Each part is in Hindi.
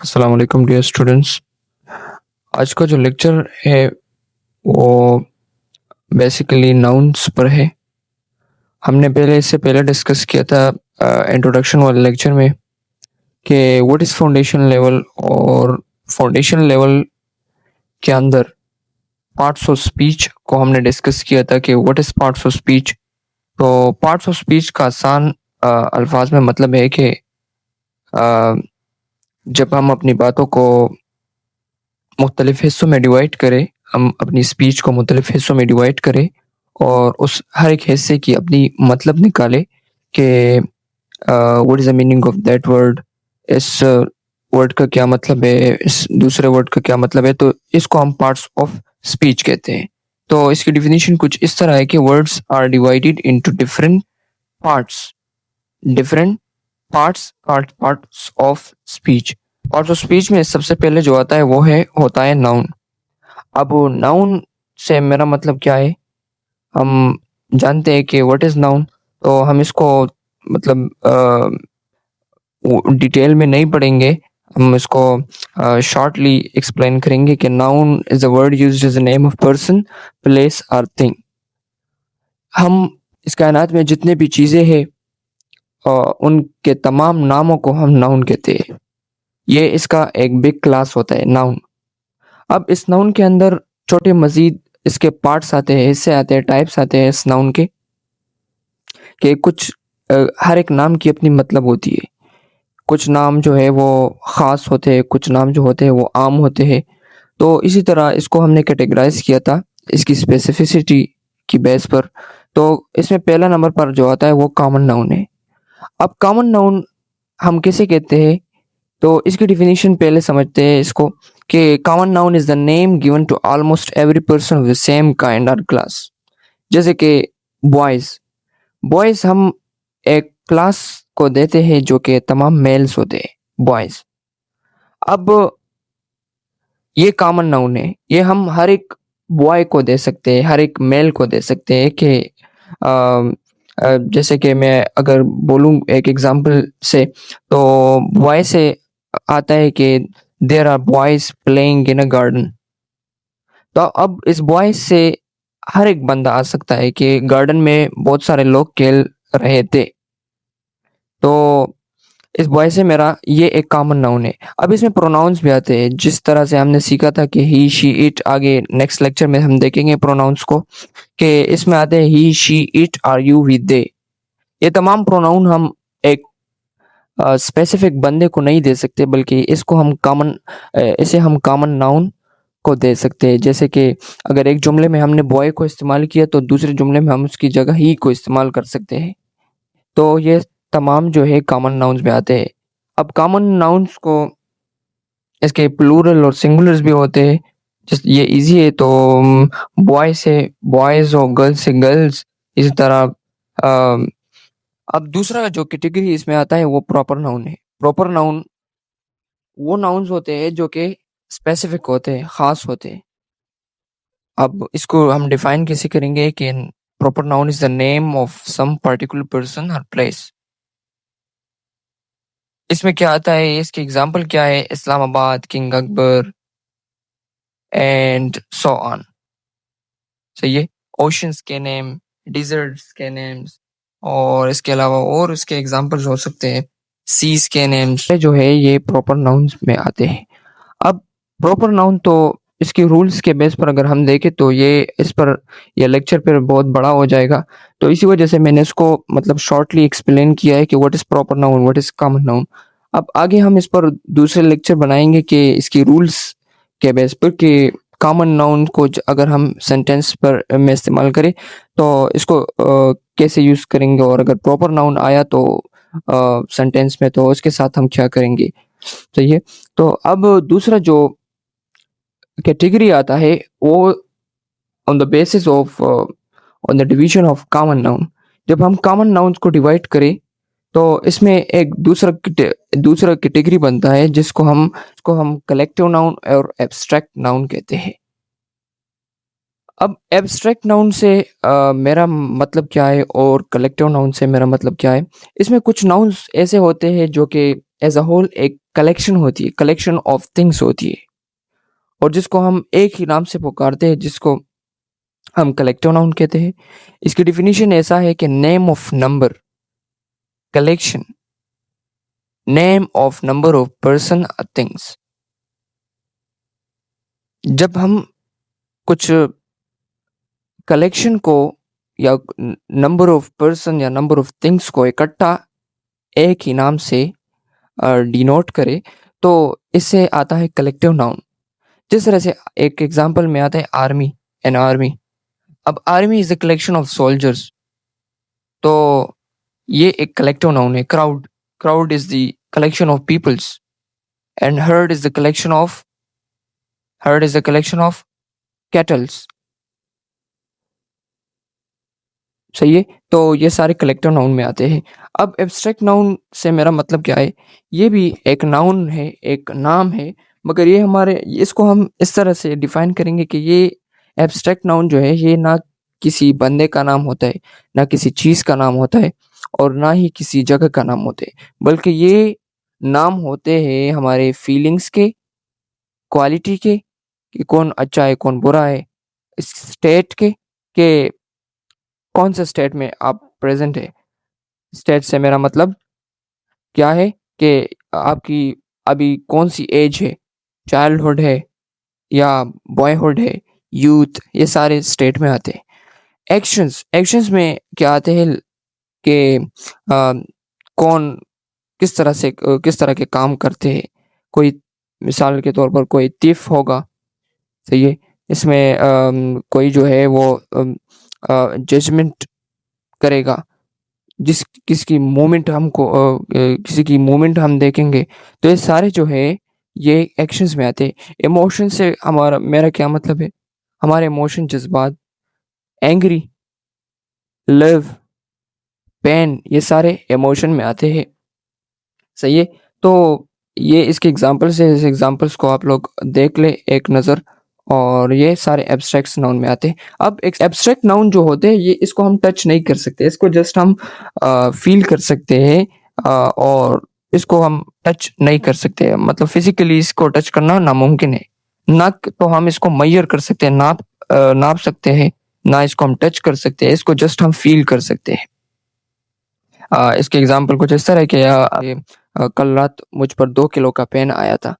अस्सलाम वालेकुम डियर स्टूडेंट्स। आज का जो लेक्चर है वो बेसिकली नाउन्स पर है। हमने इससे पहले डिस्कस किया था इंट्रोडक्शन वाले लेक्चर में कि व्हाट इज़ फाउंडेशन लेवल, और फाउंडेशन लेवल के अंदर पार्ट्स ऑफ स्पीच को हमने डिस्कस किया था कि what is parts of speech. तो पार्ट्स ऑफ स्पीच का आसान अल्फाज में मतलब है कि जब हम अपनी बातों को मुख्तलिफ हिस्सों में डिवाइड करें, हम अपनी स्पीच को मुख्तलिफ हिस्सों में डिवाइड करें और उस हर एक हिस्से की अपनी मतलब निकालें कि what is the meaning of that word, इस वर्ड का क्या मतलब है, इस दूसरे वर्ड का क्या मतलब है। तो इसको हम पार्ट्स ऑफ स्पीच कहते हैं। तो इसकी डिफिनीशन कुछ इस तरह है कि words are divided into parts different parts of speech. पार्ट्स ऑफ स्पीच में सबसे पहले जो आता है वो होता है नाउन। अब नाउन से मेरा मतलब क्या है, हम जानते हैं कि व्हाट इज़ नाउन। तो हम इसको मतलब डिटेल में नहीं पढ़ेंगे, हम इसको शॉर्टली एक्सप्लेन करेंगे कि noun is a word used as a name of person, place और थिंग। हम इस कायनात में जितने भी चीज़ें हैं उनके तमाम नामों को हम नाउन कहते हैं। ये इसका एक बिग क्लास होता है नाउन। अब इस नाउन के अंदर छोटे मजीद इसके पार्ट्स आते हैं, हिस्से आते हैं, टाइप्स आते हैं इस नाउन के, कि कुछ हर एक नाम की अपनी मतलब होती है। कुछ नाम जो है वो ख़ास होते हैं, कुछ नाम जो होते हैं वो आम होते हैं। तो इसी तरह इसको हमने कैटेगराइज किया था इसकी स्पेसिफिसिटी की बेस पर। तो इसमें पहला नंबर पर जो आता है वो कॉमन नाउन है। अब कॉमन नाउन हम किसे कहते हैं, तो इसकी डिफिनीशन पहले समझते हैं इसको, कि common noun is the name given to almost every person of the same kind और क्लास। जैसे कि बॉयज, बॉयज हम एक क्लास को देते हैं जो कि तमाम मेल्स होते हैं, बॉयज। अब ये कॉमन नाउन है, ये हम हर एक बॉय को दे सकते हैं, हर एक मेल को दे सकते हैं कि जैसे कि मैं अगर बोलूँ एक एग्जांपल से, तो बॉय से आता है कि there are boys playing in a garden. तो अब इस बॉय से हर एक बंदा आ सकता है कि गार्डन में बहुत सारे लोग खेल रहे थे। तो इस बॉय से मेरा ये एक कॉमन नाउन है। अब इसमें प्रोनाउंस भी आते हैं, जिस तरह से हमने सीखा था कि ही शी इट। आगे नेक्स्ट लेक्चर में हम देखेंगे प्रोनाउंस को, कि इसमें आते हैं he she it are you we they. ये तमाम प्रोनाउन हम एक स्पेसिफिक बंदे को नहीं दे सकते, बल्कि इसे हम कॉमन नाउन को दे सकते हैं। जैसे कि अगर एक जुमले में हमने बॉय को इस्तेमाल किया तो दूसरे जुमले में हम उसकी जगह ही को इस्तेमाल कर सकते हैं। तो ये तमाम जो है कॉमन नाउन्स में आते हैं। अब कॉमन नाउन्स को इसके प्लूरल और सिंगुलर्स भी होते हैं। जैसे ये इजी है तो बॉय से बॉयज और गर्ल्स से गर्ल्स, इसी तरह। अ, अब दूसरा जो कैटेगरी इसमें आता है वो प्रॉपर नाउन है। प्रॉपर नाउन वो नाउन्स होते हैं जो कि स्पेसिफिक होते हैं, खास होते हैं। अब इसको हम डिफाइन कैसे करेंगे कि proper noun is the name of some particular person और प्लेस। इसमें क्या आता है, इसके एग्जांपल क्या है, Islamabad, king Akbar and so on. सही है। ओशंस के नेम, डिजर्ट्स के नेम्स, और इसके अलावा और इसके एग्जांपल्स हो सकते हैं, सीज के नेम्स जो है ये प्रॉपर नाउन्स में आते हैं। अब प्रॉपर नाउन तो इसके रूल्स के बेस पर अगर हम देखें तो ये लेक्चर पर बहुत बड़ा हो जाएगा। तो इसी वजह से मैंने इसको मतलब शॉर्टली एक्सप्लेन किया है कि what is proper noun, what is common noun. अब आगे हम इस पर दूसरे लेक्चर बनाएंगे कि इसकी रूल्स के बेस पर कि कॉमन नाउन को अगर हम सेंटेंस पर में इस्तेमाल करें तो इसको कैसे यूज करेंगे, और अगर प्रॉपर नाउन आया तो सेंटेंस में तो उसके साथ हम क्या करेंगे। सही है। तो अब दूसरा जो कैटेगरी आता है वो on the basis of on the division of common noun. जब हम कॉमन नाउन्स को डिवाइड करें तो इसमें एक दूसरा कैटेगरी बनता है जिसको हम कलेक्टिव नाउन और एब्स्ट्रैक्ट नाउन कहते हैं। अब एब्स्ट्रैक्ट नाउन से मेरा मतलब क्या है और कलेक्टिव नाउन से मेरा मतलब क्या है। इसमें कुछ नाउन्स ऐसे होते हैं जो कि एज अ होल एक कलेक्शन होती है, कलेक्शन ऑफ थिंग्स होती है, और जिसको हम एक ही नाम से पुकारते हैं, जिसको हम कलेक्टिव नाउन कहते हैं। इसकी डिफिनीशन ऐसा है कि name of number, collection, name of number of person things. जब हम कुछ कलेक्शन को या नंबर ऑफ पर्सन या नंबर ऑफ थिंग्स को इकट्ठा एक ही नाम से डिनोट करें, तो इससे आता है कलेक्टिव नाउन। जिस तरह से एक एग्जांपल में आता है आर्मी, एन आर्मी। अब army is the collection of soldiers, तो ये एक कलेक्टिव नाउन है। Crowd, crowd is the collection of peoples, and herd is the collection of, herd is the collection of cattles. सही है, तो ये सारे कलेक्टिव नाउन में आते हैं। अब एब्स्ट्रैक्ट नाउन से मेरा मतलब क्या है? ये भी एक नाउन है, एक नाम है, मगर ये हमारे, इसको हम इस तरह से डिफाइन करेंगे कि ये एब्स्ट्रैक्ट नाउन जो है, ये ना किसी बंदे का नाम होता है, ना किसी चीज़ का नाम होता है, और ना ही किसी जगह का नाम होते हैं, बल्कि ये नाम होते हैं हमारे फीलिंग्स के, क्वालिटी के, कि कौन अच्छा है कौन बुरा है, इस स्टेट के, कि कौन से स्टेट में आप प्रेजेंट है। स्टेट से मेरा मतलब क्या है कि आपकी अभी कौन सी एज है, चाइल्डहुड है या बॉयहुड है, यूथ, ये सारे स्टेट में आते हैं। एक्शंस, एक्शंस में क्या आते हैं कि कौन किस तरह से किस तरह के काम करते हैं। कोई मिसाल के तौर पर कोई थीफ होगा, सही है, इसमें कोई जो है वो जजमेंट करेगा, जिस किसकी मूवमेंट हमको किसी की मूवमेंट हम देखेंगे, तो ये सारे जो है ये एक्शंस में आते हैं। इमोशन से हमारा, मेरा क्या मतलब है? हमारे इमोशन, जज्बात, एंग्री, लव, पेन, ये सारे इमोशन में आते हैं। सही है, तो ये इसके एग्जांपल्स है, इस एग्जांपल्स को आप लोग देख ले एक नज़र, और ये सारे एब्स्ट्रैक्ट नाउन में आते हैं। अब एक एब्स्ट्रैक्ट नाउन जो होते हैं, ये इसको हम टच नहीं कर सकते, इसको जस्ट हम फील कर सकते हैं, और इसको हम टच नहीं कर सकते, मतलब फिजिकली इसको टच करना नामुमकिन है। ना तो हम इसको मेजर कर सकते हैं, नाप सकते हैं, ना इसको हम टच कर सकते हैं, इसको जस्ट हम फील कर सकते हैं। इसके एग्जाम्पल कुछ इस तरह के, कल रात मुझ पर 2 किलो का पेन आया था।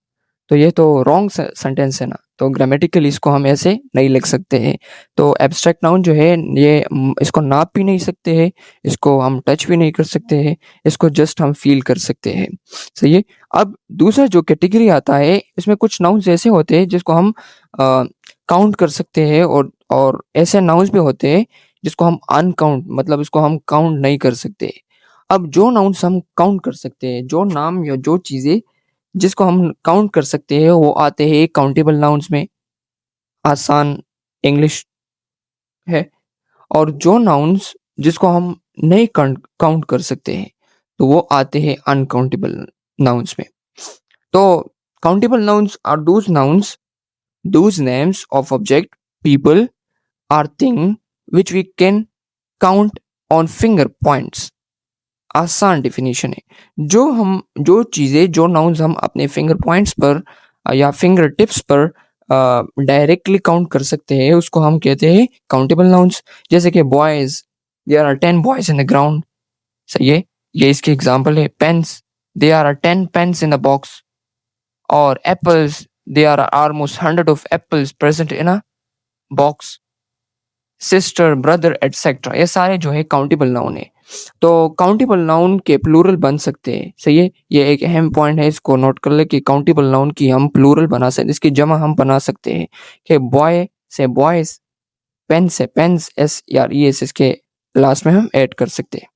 तो ये तो रॉन्ग सेंटेंस है ना, तो ग्रामेटिकली इसको हम ऐसे नहीं लिख सकते हैं। तो एब्स्ट्रैक्ट नाउन जो है, ये इसको नाप भी नहीं सकते हैं, इसको हम टच भी नहीं कर सकते हैं, इसको जस्ट हम फील कर सकते हैं। सही है। अब दूसरा जो कैटेगरी आता है, इसमें कुछ नाउन्स ऐसे होते हैं जिसको हम काउंट कर सकते हैं, और ऐसे नाउन्स भी होते हैं जिसको हम अनकाउंट, मतलब इसको हम काउंट नहीं कर सकते। अब जो नाउन्स हम काउंट कर सकते हैं, जो नाम या जो चीज़ें जिसको हम काउंट कर सकते हैं, वो आते हैं काउंटेबल नाउन्स में। आसान इंग्लिश है। और जो नाउन्स जिसको हम नहीं काउंट कर सकते हैं, तो वो आते हैं अनकाउंटेबल नाउन्स में। तो countable nouns are those names of object, people or thing which we can count on finger points. आसान डेफिनेशन है। जो चीज़ें, जो नाउन्स हम अपने फिंगर पॉइंट्स पर या फिंगर टिप्स पर डायरेक्टली काउंट कर सकते हैं, उसको हम कहते हैं काउंटेबल नाउन्स। जैसे कि boys, there are 10 boys in the ground. सही है, ये इसकी एग्जांपल है। Pens, there are 10 pens in the box. और apples, there are almost 100 of apples present in a box. Sister, brother, etcetera, ये सारे जो है काउंटेबल नाउन है। तो काउंटेबल नाउन के प्लूरल बन सकते हैं। सही है, ये एक अहम पॉइंट है, इसको नोट कर ले कि काउंटेबल नाउन की हम प्लूरल बना सकते, इसकी जमा हम बना सकते हैं कि बॉय से बॉयज, पेन से पेन्स, एस या ई एस इसके लास्ट में हम ऐड कर सकते हैं।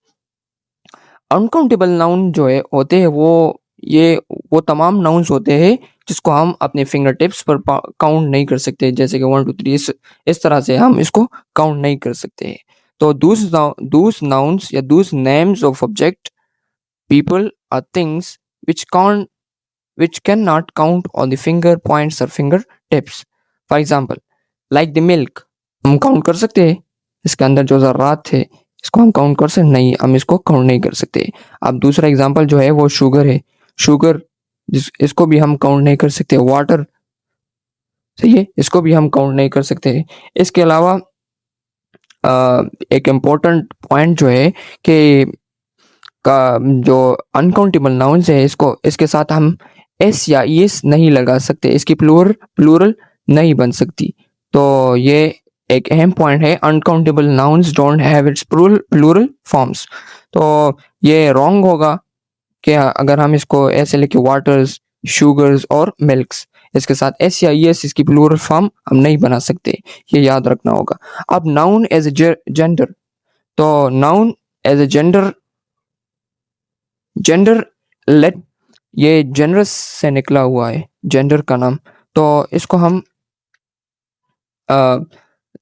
अनकाउंटेबल नाउन जो है होते हैं, वो तमाम नाउन्स होते हैं जिसको हम अपने फिंगर टिप्स पर काउंट नहीं कर सकते, जैसे कि 1 2 3, इस तरह से हम इसको काउंट नहीं कर सकते। तो दूस नाउन्स या दूस नेम्स ऑफ ऑब्जेक्ट, पीपल और things which cannot count on the finger points or finger tips. For example, like the milk, हम काउंट कर सकते हैं, इसके अंदर जो ज़रात थे इसको हम काउंट कर सकते नहीं, हम इसको काउंट नहीं कर सकते। अब दूसरा एग्जांपल जो है वो शुगर है। शुगर इसको भी हम काउंट नहीं कर सकते, वाटर, सही है, इसको भी हम काउंट नहीं कर सकते। इसके अलावा एक इम्पोर्टेंट पॉइंट जो है कि का जो अनकाउंटेबल नाउन्स है इसको इसके साथ हम एस या ईएस नहीं लगा सकते, इसकी प्लूरल नहीं बन सकती। तो ये एक अहम पॉइंट है, uncountable nouns don't have its plural forms. तो ये रॉन्ग होगा कि अगर हम इसको ऐसे लिखे वाटर्स, शुगर्स और मिल्क्स, इसके साथ एस या ईएस इसकी प्लूरल फॉर्म हम नहीं बना सकते, ये याद रखना होगा। अब नाउन एज ए जेंडर, तो noun as a gender, gender लेट, ये जेनरस से निकला हुआ है जेंडर का नाम। तो इसको हम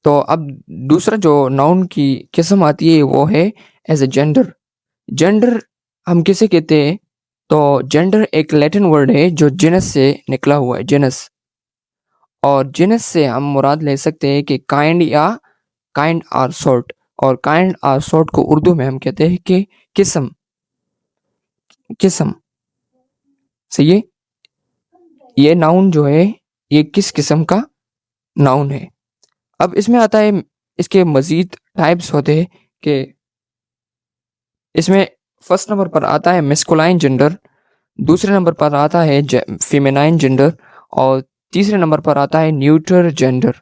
तो अब दूसरा जो नाउन की किस्म आती है वो है एज ए जेंडर। जेंडर हम किसे कहते हैं? तो जेंडर एक लैटिन वर्ड है जो जीनस से निकला हुआ है, जीनस। और जीनस से हम मुराद ले सकते हैं कि काइंड या काइंड आर सॉर्ट, और काइंड आर सॉर्ट को उर्दू में हम कहते हैं कि किस्म, किस्म, सही है। ये नाउन जो है ये किस किस्म का नाउन है। अब इसमें आता है, इसके मजीद टाइप्स होते हैं कि इसमें फर्स्ट नंबर पर आता है मैस्कुलाइन जेंडर, दूसरे नंबर पर आता है फेमिनाइन जेंडर, और तीसरे नंबर पर आता है न्यूट्रल जेंडर,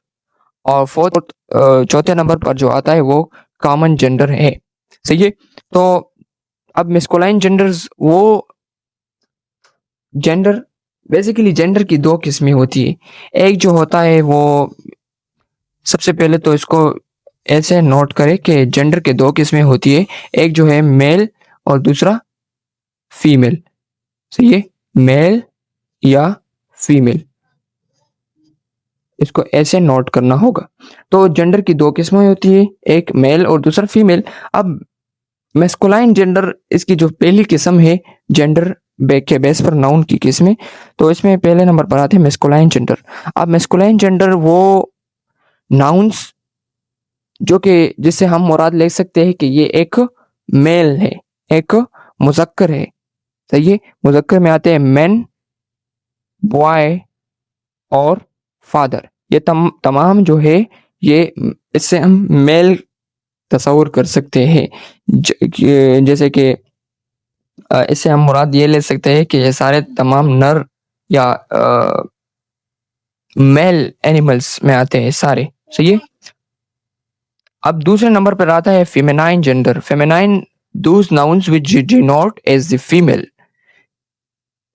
और चौथे नंबर पर जो आता है वो कॉमन जेंडर है, सही है। तो अब मैस्कुलाइन जेंडर्स, वो जेंडर बेसिकली जेंडर की दो किस्में होती है। एक जो होता है वो, सबसे पहले तो इसको ऐसे नोट करें कि जेंडर के दो किस्में होती है, एक जो है मेल और दूसरा फीमेल, सही है, मेल या फीमेल, इसको ऐसे नोट करना होगा। तो जेंडर की दो किस्में होती है, एक मेल और दूसरा फीमेल। अब मैस्कुलाइन जेंडर, इसकी जो पहली किस्म है जेंडर के बेस पर नाउन की किस्में, तो इसमें पहले नंबर पर आते हैं मैस्कुलाइन जेंडर। अब मैस्कुलाइन जेंडर वो नाउन्स जो कि जिससे हम मुराद ले सकते हैं कि ये एक मेल है, एक मुज़क्कर है, सही है। मुज़क्कर में आते हैं मैन, बॉय और फादर, ये तमाम जो है ये इससे हम मेल तस्वुर कर सकते हैं। जैसे कि इससे हम मुराद ये ले सकते हैं कि ये सारे तमाम नर या मेल एनिमल्स में आते हैं सारे, सही है। अब दूसरे नंबर पर आता है feminine gender. Feminine those nouns which denote as the female,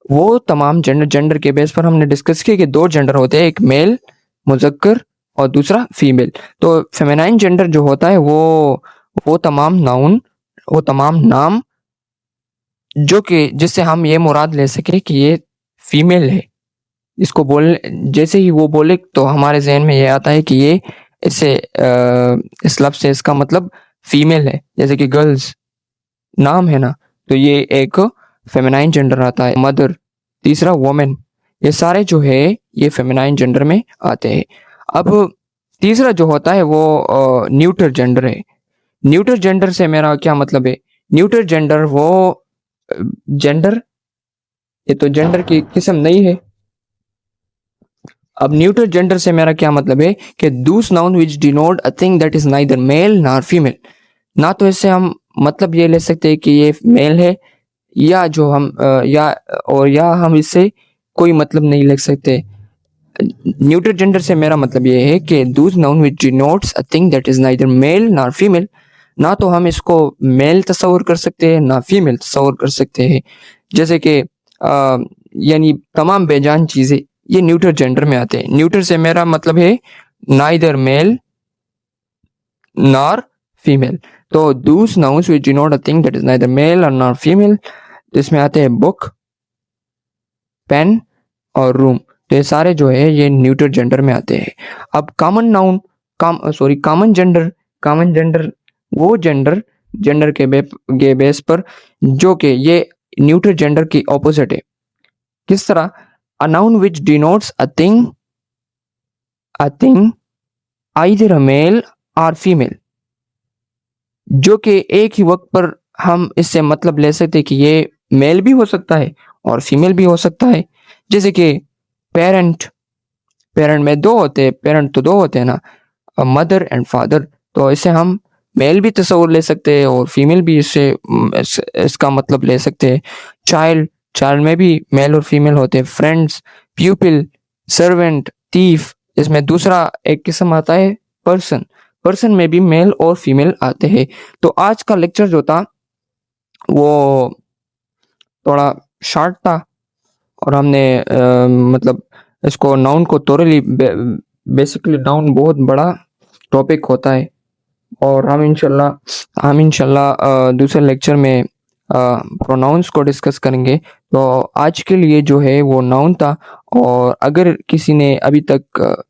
वो तमाम जेंडर के बेस पर हमने डिस्कस किया कि दो जेंडर होते हैं, एक मेल मुज़क्कर और दूसरा फीमेल। तो फेमिनाइन जेंडर जो होता है वो तमाम नाउन, वो तमाम नाम जो कि जिससे हम ये मुराद ले सके कि ये फीमेल है, इसको बोल जैसे ही वो बोले तो हमारे जहन में ये आता है कि ये इससे इस लफ्ज़ से इसका मतलब फीमेल है, जैसे कि गर्ल्स नाम है ना, तो ये एक फेमिनाइन जेंडर आता है। मदर, तीसरा वोमेन, ये सारे जो है ये फेमिनाइन जेंडर में आते हैं। अब तीसरा जो होता है वो न्यूट्रल जेंडर है। न्यूट्रल जेंडर से मेरा क्या मतलब है? न्यूट्रल जेंडर वो जेंडर, ये तो जेंडर की किस्म नहीं है। अब न्यूट्रल जेंडर से मेरा क्या मतलब है कि those noun which denote a thing that is neither male nor female. ना तो इससे हम मतलब ये ले सकते हैं कि ये मेल है, या जो हम या हम इससे कोई मतलब नहीं ले सकते। न्यूट्रल जेंडर से मेरा मतलब ये है कि those noun which denotes a thing that is neither male nor female, ना तो हम इसको मेल तस्वर कर सकते हैं ना फीमेल तस्वर कर सकते हैं। जैसे कि यानी तमाम बेजान चीज़ें ये न्यूट्रल जेंडर में आते हैं। न्यूट्रल से मेरा मतलब है नाइदर मेल नॉर फीमेल। तो those nouns which denote a thing that is neither male और नॉर फीमेल, इसमें आते हैं बुक, पेन और रूम। तो ये सारे जो है ये न्यूट्रल जेंडर में आते हैं। अब कॉमन नाउन, कॉमन जेंडर वो जेंडर के बेस पर जो कि ये न्यूट्रल जेंडर की ऑपोजिट है। किस तरह? A noun which denotes a thing either a male और फीमेल, जो कि एक ही वक्त पर हम इससे मतलब ले सकते हैं कि ये मेल भी हो सकता है और फीमेल भी हो सकता है। जैसे कि पेरेंट, पेरेंट में दो होते हैं, पेरेंट तो दो होते हैं ना, मदर एंड फादर। तो इसे हम मेल भी तस्वुर ले सकते हैं और फीमेल भी इससे इसका मतलब ले सकते हैं। चाइल्ड, चाइल्ड में भी मेल और फीमेल होते हैं। फ्रेंड्स, प्यूपिल, सर्वेंट, थीफ, इसमें दूसरा एक किस्म आता है पर्सन। पर्सन में भी मेल और फीमेल आते हैं। तो आज का लेक्चर जो था वो थोड़ा शॉर्ट था और हमने मतलब इसको नाउन को तोरली बेसिकली नाउन बहुत बड़ा टॉपिक होता है और हम इंशाल्लाह दूसरे लेक्चर में प्रोनाउंस को डिस्कस करेंगे। तो आज के लिए जो है वो नाउन था। और अगर किसी ने अभी तक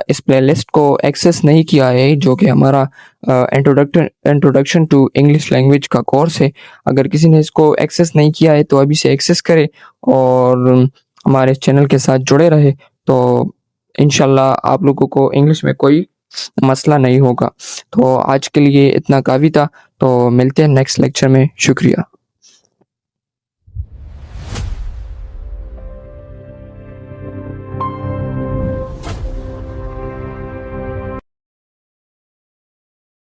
इस प्लेलिस्ट को एक्सेस नहीं किया है, जो कि हमारा इंट्रोडक्शन टू इंग्लिश लैंग्वेज का कोर्स है, अगर किसी ने इसको एक्सेस नहीं किया है तो अभी से एक्सेस करे और हमारे चैनल के साथ जुड़े रहे। तो इंशाल्लाह आप लोगों को इंग्लिश में कोई मसला नहीं होगा। तो आज के लिए इतना काफ़ी था। तो मिलते हैं नेक्स्ट लेक्चर में। शुक्रिया।